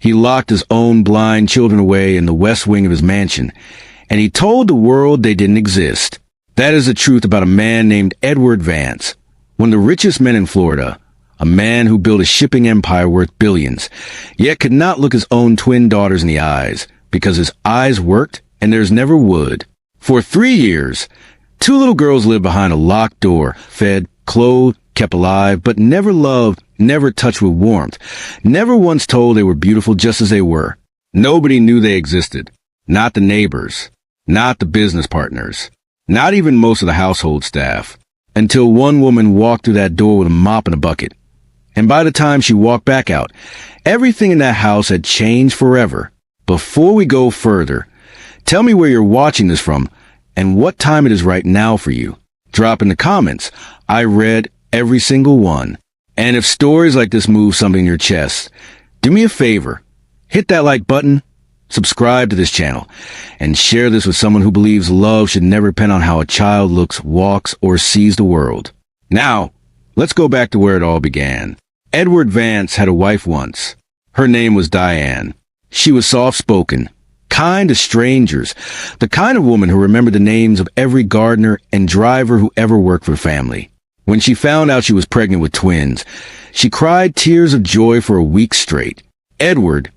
He locked his own blind children away in the west wing of his mansion, and he told the world they didn't exist. That is the truth about a man named Edward Vance, one of the richest men in Florida, a man who built a shipping empire worth billions, yet could not look his own twin daughters in the eyes, because his eyes worked and theirs never would. For 3 years, 2 little girls lived behind a locked door, fed, clothed, kept alive, but never loved, never touched with warmth, never once told they were beautiful just as they were. Nobody knew they existed. Not the neighbors, not the business partners, not even most of the household staff, until one woman walked through that door with a mop and a bucket. And by the time she walked back out, everything in that house had changed forever. Before we go further, tell me where you're watching this from and what time it is right now for you. Drop in the comments. I read every single one. And if stories like this move something in your chest, do me a favor. Hit that like button, subscribe to this channel, and share this with someone who believes love should never depend on how a child looks, walks, or sees the world. Now, let's go back to where it all began. Edward Vance had a wife once. Her name was Diane. She was soft-spoken, kind to strangers, the kind of woman who remembered the names of every gardener and driver who ever worked for the family. When she found out she was pregnant with twins, she cried tears of joy for a week straight. Edward,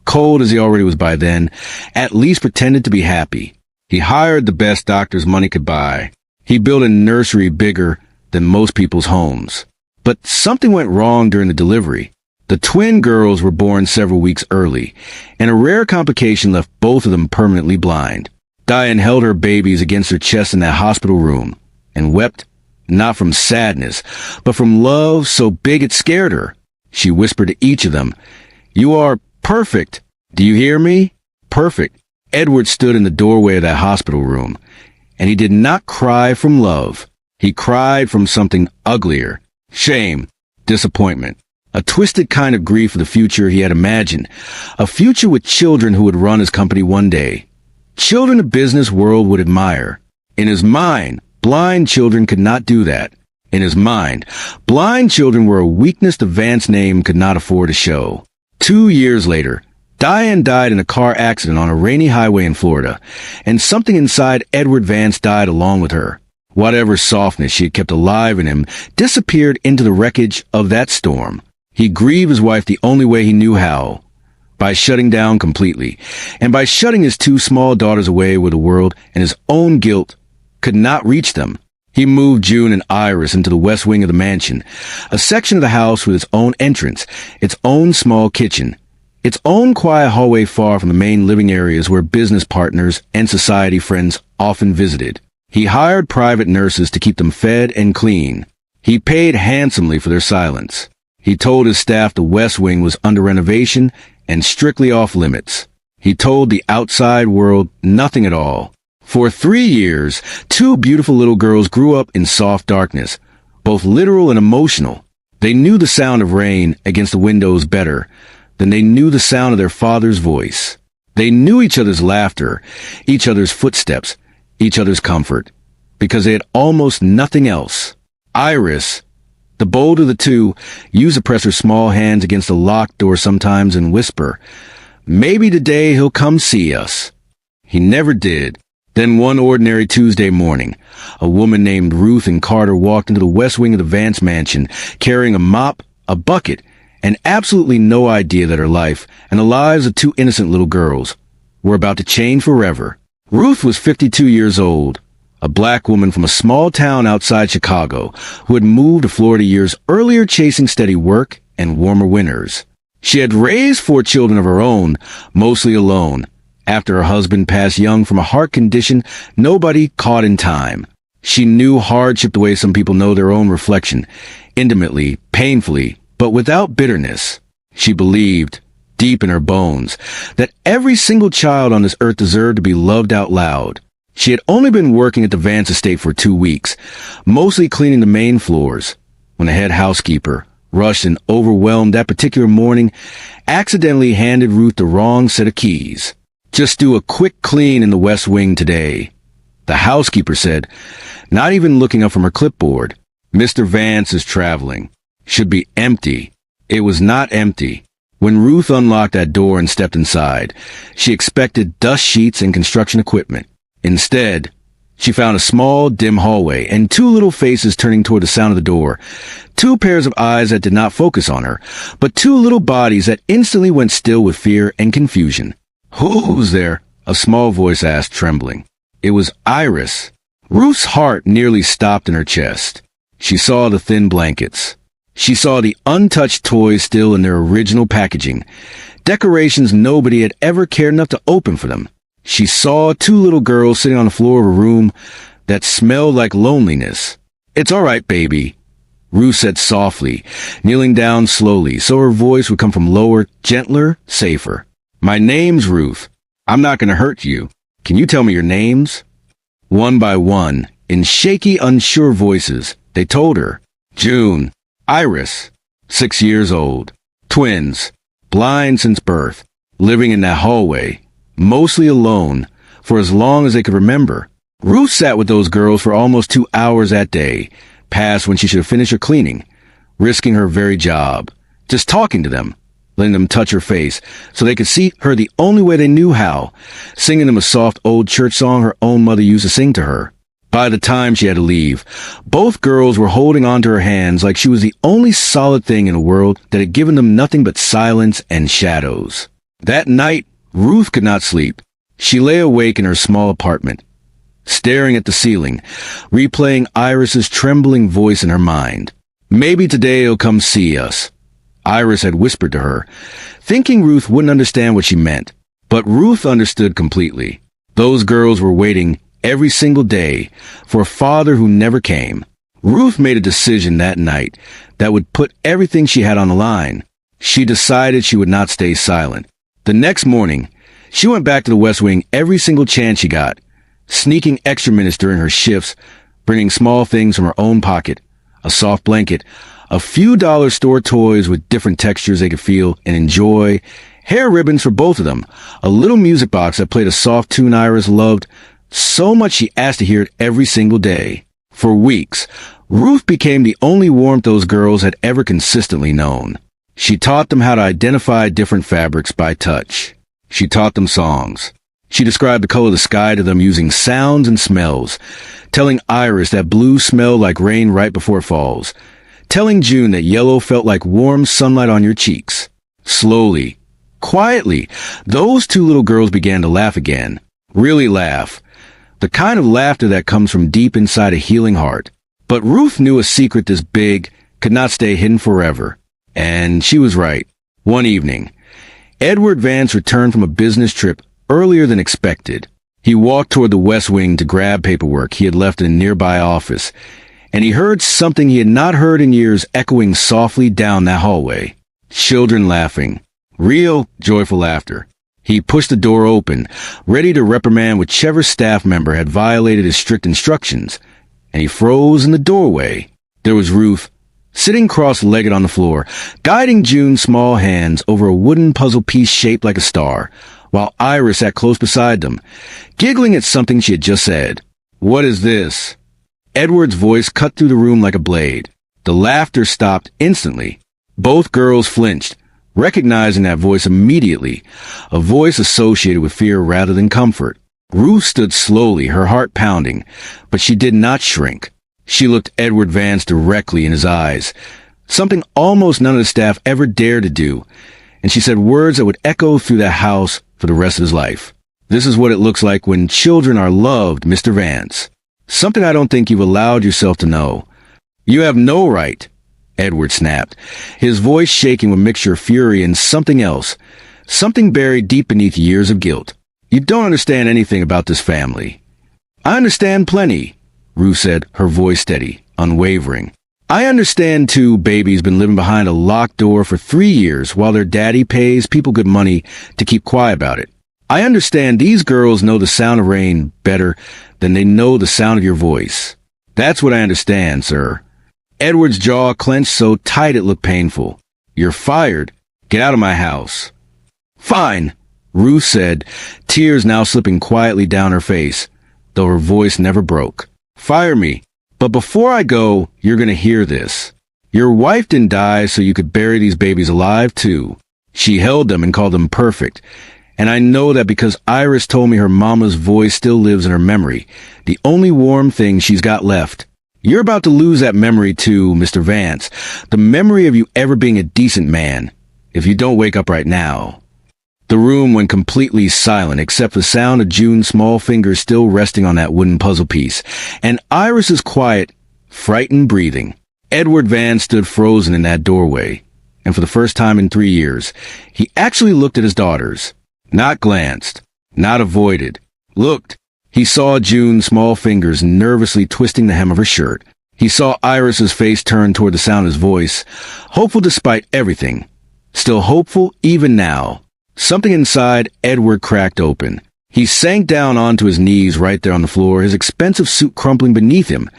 cold as he already was by then, at least pretended to be happy. He hired the best doctors money could buy. He built a nursery bigger than most people's homes. But something went wrong during the delivery. The twin girls were born several weeks early, and a rare complication left both of them permanently blind. Diane held her babies against her chest in that hospital room and wept, not from sadness, but from love so big it scared her. She whispered to each of them, "You are perfect. Do you hear me? Perfect." Edward stood in the doorway of that hospital room, and he did not cry from love. He cried from something uglier. Shame, disappointment, a twisted kind of grief for the future he had imagined, a future with children who would run his company one day. Children the business world would admire. In his mind, blind children could not do that. In his mind, blind children were a weakness the Vance name could not afford to show. 2 years later, Diane died in a car accident on a rainy highway in Florida, and something inside Edward Vance died along with her. Whatever softness she had kept alive in him disappeared into the wreckage of that storm. He grieved his wife the only way he knew how, by shutting down completely, and by shutting his 2 small daughters away where the world and his own guilt could not reach them. He moved June and Iris into the west wing of the mansion, a section of the house with its own entrance, its own small kitchen, its own quiet hallway far from the main living areas where business partners and society friends often visited. He hired private nurses to keep them fed and clean. He paid handsomely for their silence. He told his staff the West Wing was under renovation and strictly off limits. He told the outside world nothing at all. For 3 years, 2 beautiful little girls grew up in soft darkness, both literal and emotional. They knew the sound of rain against the windows better than they knew the sound of their father's voice. They knew each other's laughter, each other's footsteps, each other's comfort, because they had almost nothing else. Iris, the bolder of the 2, used to press her small hands against the locked door sometimes and whisper, "Maybe today he'll come see us." He never did. Then one ordinary Tuesday morning, a woman named Ruth and Carter walked into the west wing of the Vance mansion, carrying a mop, a bucket, and absolutely no idea that her life and the lives of 2 innocent little girls were about to change forever. Ruth was 52 years old, a black woman from a small town outside Chicago who had moved to Florida years earlier chasing steady work and warmer winters. She had raised 4 children of her own, mostly alone, after her husband passed young from a heart condition nobody caught in time. She knew hardship the way some people know their own reflection, intimately, painfully, but without bitterness. She believed, deep in her bones, that every single child on this earth deserved to be loved out loud. She had only been working at the Vance estate for 2 weeks, mostly cleaning the main floors, when the head housekeeper, rushed and overwhelmed that particular morning, accidentally handed Ruth the wrong set of keys. "Just do a quick clean in the west wing today," the housekeeper said, not even looking up from her clipboard. "Mr. Vance is traveling. Should be empty." It was not empty. When Ruth unlocked that door and stepped inside, she expected dust sheets and construction equipment. Instead, she found a small, dim hallway and two little faces turning toward the sound of the door. Two pairs of eyes that did not focus on her, but two little bodies that instantly went still with fear and confusion. "Who's there?" a small voice asked, trembling. It was Iris. Ruth's heart nearly stopped in her chest. She saw the thin blankets. She saw the untouched toys still in their original packaging, decorations nobody had ever cared enough to open for them. She saw two little girls sitting on the floor of a room that smelled like loneliness. "It's all right, baby," Ruth said softly, kneeling down slowly so her voice would come from lower, gentler, safer. "My name's Ruth. I'm not going to hurt you. Can you tell me your names?" One by one, in shaky, unsure voices, they told her. June. Iris, 6 years old. Twins, blind since birth, living in that hallway, mostly alone, for as long as they could remember. Ruth sat with those girls for almost 2 hours that day, past when she should have finished her cleaning, risking her very job, just talking to them, letting them touch her face so they could see her the only way they knew how, singing them a soft old church song her own mother used to sing to her. By the time she had to leave, both girls were holding onto her hands like she was the only solid thing in the world that had given them nothing but silence and shadows. That night, Ruth could not sleep. She lay awake in her small apartment, staring at the ceiling, replaying Iris's trembling voice in her mind. "Maybe today he'll come see us," Iris had whispered to her, thinking Ruth wouldn't understand what she meant. But Ruth understood completely. Those girls were waiting every single day for a father who never came. Ruth made a decision that night that would put everything she had on the line. She decided she would not stay silent. The next morning, she went back to the West Wing every single chance she got, sneaking extra minutes during her shifts, bringing small things from her own pocket, a soft blanket, a few dollar store toys with different textures they could feel and enjoy, hair ribbons for both of them, a little music box that played a soft tune Iris loved, so much she asked to hear it every single day. For weeks, Ruth became the only warmth those girls had ever consistently known. She taught them how to identify different fabrics by touch. She taught them songs. She described the color of the sky to them using sounds and smells, telling Iris that blue smelled like rain right before it falls, telling June that yellow felt like warm sunlight on your cheeks. Slowly, quietly, those two little girls began to laugh again. Really laugh. The kind of laughter that comes from deep inside a healing heart. But Ruth knew a secret this big could not stay hidden forever. And she was right. One evening, Edward Vance returned from a business trip earlier than expected. He walked toward the West Wing to grab paperwork he had left in a nearby office, and he heard something he had not heard in years echoing softly down that hallway. Children laughing. Real, joyful laughter. He pushed the door open, ready to reprimand whichever staff member had violated his strict instructions, and he froze in the doorway. There was Ruth, sitting cross-legged on the floor, guiding June's small hands over a wooden puzzle piece shaped like a star, while Iris sat close beside them, giggling at something she had just said. "What is this?" Edward's voice cut through the room like a blade. The laughter stopped instantly. Both girls flinched, recognizing that voice immediately, a voice associated with fear rather than comfort. Ruth stood slowly, her heart pounding, but she did not shrink. She looked Edward Vance directly in his eyes, something almost none of the staff ever dared to do, and she said words that would echo through that house for the rest of his life. "This is what it looks like when children are loved, Mr. Vance. Something I don't think you've allowed yourself to know. You have no right," Edward snapped, his voice shaking with a mixture of fury and something else, something buried deep beneath years of guilt. "You don't understand anything about this family." "I understand plenty," Ruth said, her voice steady, unwavering. "I understand, too, baby's been living behind a locked door for 3 years while their daddy pays people good money to keep quiet about it. I understand these girls know the sound of rain better than they know the sound of your voice. That's what I understand, sir." Edward's jaw clenched so tight it looked painful. "You're fired. Get out of my house." "Fine," Ruth said, tears now slipping quietly down her face, though her voice never broke. "Fire me. But before I go, you're going to hear this. Your wife didn't die so you could bury these babies alive, too." She held them and called them perfect. And I know that because Iris told me her mama's voice still lives in her memory, the only warm thing she's got left. You're about to lose that memory too, Mr. Vance. The memory of you ever being a decent man, if you don't wake up right now. The room went completely silent except for the sound of June's small fingers still resting on that wooden puzzle piece, and Iris's quiet, frightened breathing. Edward Vance stood frozen in that doorway, and for the first time in 3 years, he actually looked at his daughters. Not glanced, not avoided. Looked. He saw June's small fingers nervously twisting the hem of her shirt. He saw Iris's face turn toward the sound of his voice, hopeful despite everything. Still hopeful even now. Something inside Edward cracked open. He sank down onto his knees right there on the floor, his expensive suit crumpling beneath him.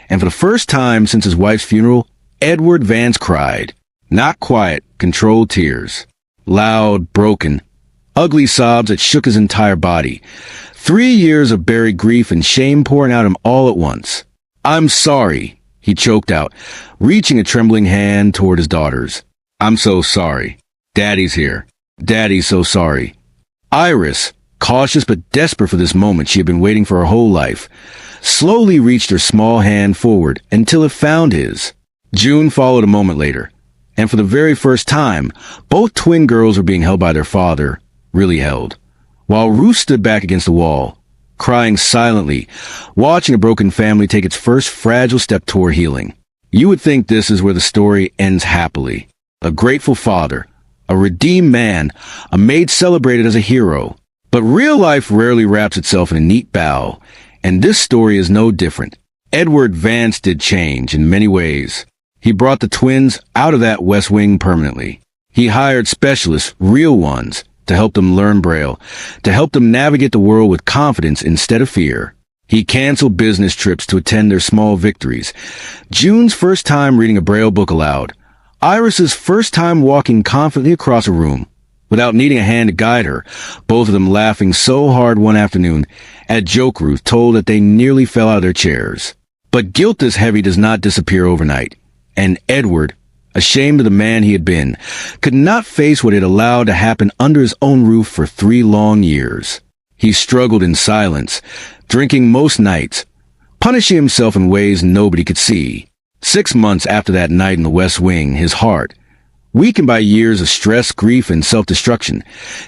And for the first time since his wife's funeral, Edward Vance cried. Not quiet, controlled tears. Loud, broken, ugly sobs that shook his entire body. 3 years of buried grief and shame pouring out of him all at once. "I'm sorry," he choked out, reaching a trembling hand toward his daughters. "I'm so sorry. Daddy's here. Daddy's so sorry." Iris, cautious but desperate for this moment she had been waiting for her whole life, slowly reached her small hand forward until it found his. June followed a moment later, and for the very first time, both twin girls were being held by their father, really held, while Ruth stood back against the wall, crying silently, watching a broken family take its first fragile step toward healing. You would think this is where the story ends happily. A grateful father, a redeemed man, a maid celebrated as a hero. But real life rarely wraps itself in a neat bow, and this story is no different. Edward Vance did change in many ways. He brought the twins out of that West Wing permanently. He hired specialists, real ones, to help them learn Braille, to help them navigate the world with confidence instead of fear. He canceled business trips to attend their small victories. June's first time reading a Braille book aloud. Iris's first time walking confidently across a room, without needing a hand to guide her, both of them laughing so hard one afternoon at joke Ruth told that they nearly fell out of their chairs. But guilt this heavy does not disappear overnight, and Edward, ashamed of the man he had been, could not face what he had allowed to happen under his own roof for 3 long years. He struggled in silence, drinking most nights, punishing himself in ways nobody could see. 6 months after that night in the West Wing, his heart, weakened by years of stress, grief, and self-destruction,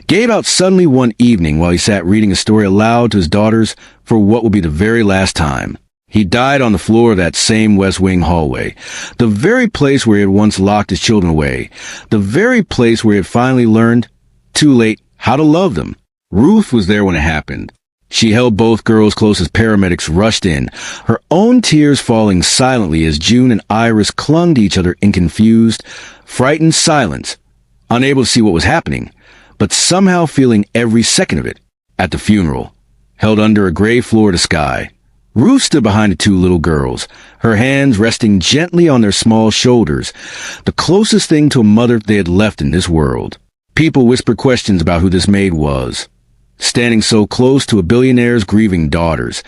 gave out suddenly one evening while he sat reading a story aloud to his daughters for what would be the very last time. He died on the floor of that same West Wing hallway, the very place where he had once locked his children away, the very place where he had finally learned, too late, how to love them. Ruth was there when it happened. She held both girls close as paramedics rushed in, her own tears falling silently as June and Iris clung to each other in confused, frightened silence, unable to see what was happening, but somehow feeling every second of it. At the funeral, held under a gray Florida sky, Ruth stood behind the 2 little girls, her hands resting gently on their small shoulders, the closest thing to a mother they had left in this world. People whispered questions about who this maid was, standing so close to a billionaire's grieving daughters.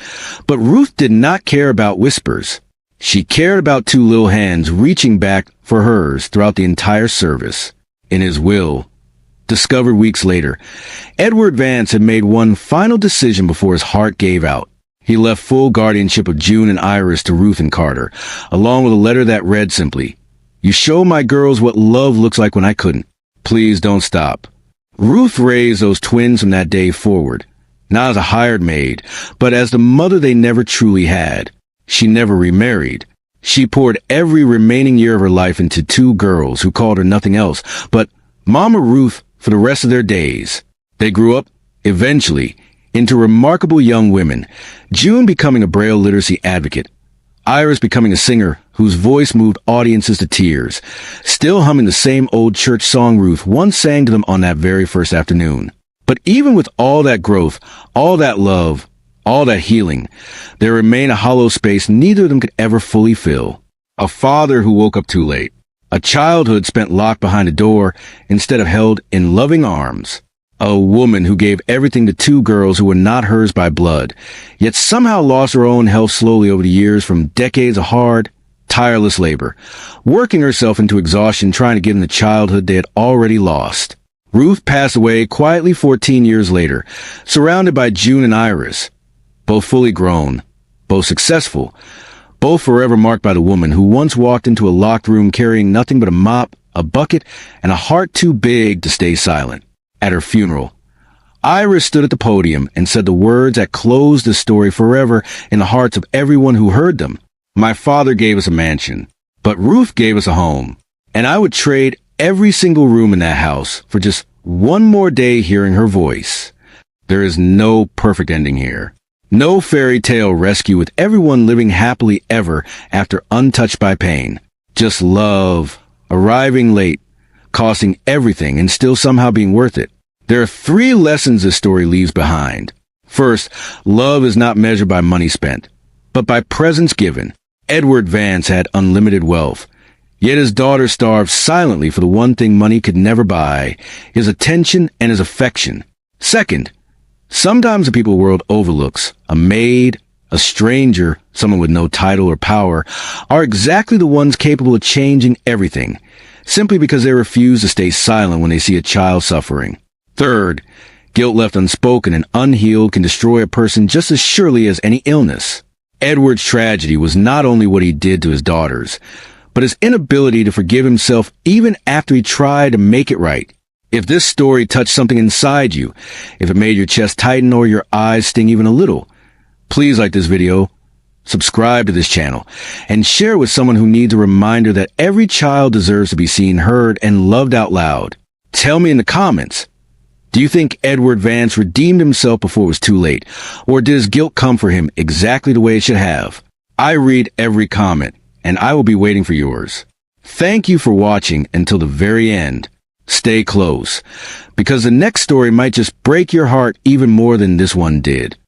But Ruth did not care about whispers. She cared about 2 little hands reaching back for hers throughout the entire service. In his will, discovered weeks later, Edward Vance had made one final decision before his heart gave out. He left full guardianship of June and Iris to Ruth and Carter, along with a letter that read simply, "You show my girls what love looks like when I couldn't. Please don't stop." Ruth raised those twins from that day forward, not as a hired maid, but as the mother they never truly had. She never remarried. She poured every remaining year of her life into 2 girls who called her nothing else but Mama Ruth for the rest of their days. They grew up, eventually, into remarkable young women, June becoming a Braille literacy advocate, Iris becoming a singer whose voice moved audiences to tears, still humming the same old church song Ruth once sang to them on that very first afternoon. But even with all that growth, all that love, all that healing, there remained a hollow space neither of them could ever fully fill. A father who woke up too late. A childhood spent locked behind a door instead of held in loving arms. A woman who gave everything to 2 girls who were not hers by blood, yet somehow lost her own health slowly over the years from decades of hard, tireless labor, working herself into exhaustion trying to give them the childhood they had already lost. Ruth passed away quietly 14 years later, surrounded by June and Iris, both fully grown, both successful, both forever marked by the woman who once walked into a locked room carrying nothing but a mop, a bucket, and a heart too big to stay silent. At her funeral, Iris stood at the podium and said the words that closed the story forever in the hearts of everyone who heard them. My father gave us a mansion, but Ruth gave us a home, and I would trade every single room in that house for just one more day hearing her voice. There is no perfect ending here. No fairy tale rescue with everyone living happily ever after untouched by pain. Just love, arriving late, costing everything and still somehow being worth it. There are 3 lessons this story leaves behind. First, love is not measured by money spent, but by presents given. Edward Vance had unlimited wealth, yet his daughter starved silently for the one thing money could never buy, his attention and his affection. Second, sometimes the people the world overlooks, a maid, a stranger, someone with no title or power, are exactly the ones capable of changing everything, simply because they refuse to stay silent when they see a child suffering. Third, guilt left unspoken and unhealed can destroy a person just as surely as any illness. Edward's tragedy was not only what he did to his daughters, but his inability to forgive himself even after he tried to make it right. If this story touched something inside you, if it made your chest tighten or your eyes sting even a little, please like this video, subscribe to this channel, and share it with someone who needs a reminder that every child deserves to be seen, heard, and loved out loud. Tell me in the comments, do you think Edward Vance redeemed himself before it was too late, or did his guilt come for him exactly the way it should have? I read every comment, and I will be waiting for yours. Thank you for watching until the very end. Stay close, because the next story might just break your heart even more than this one did.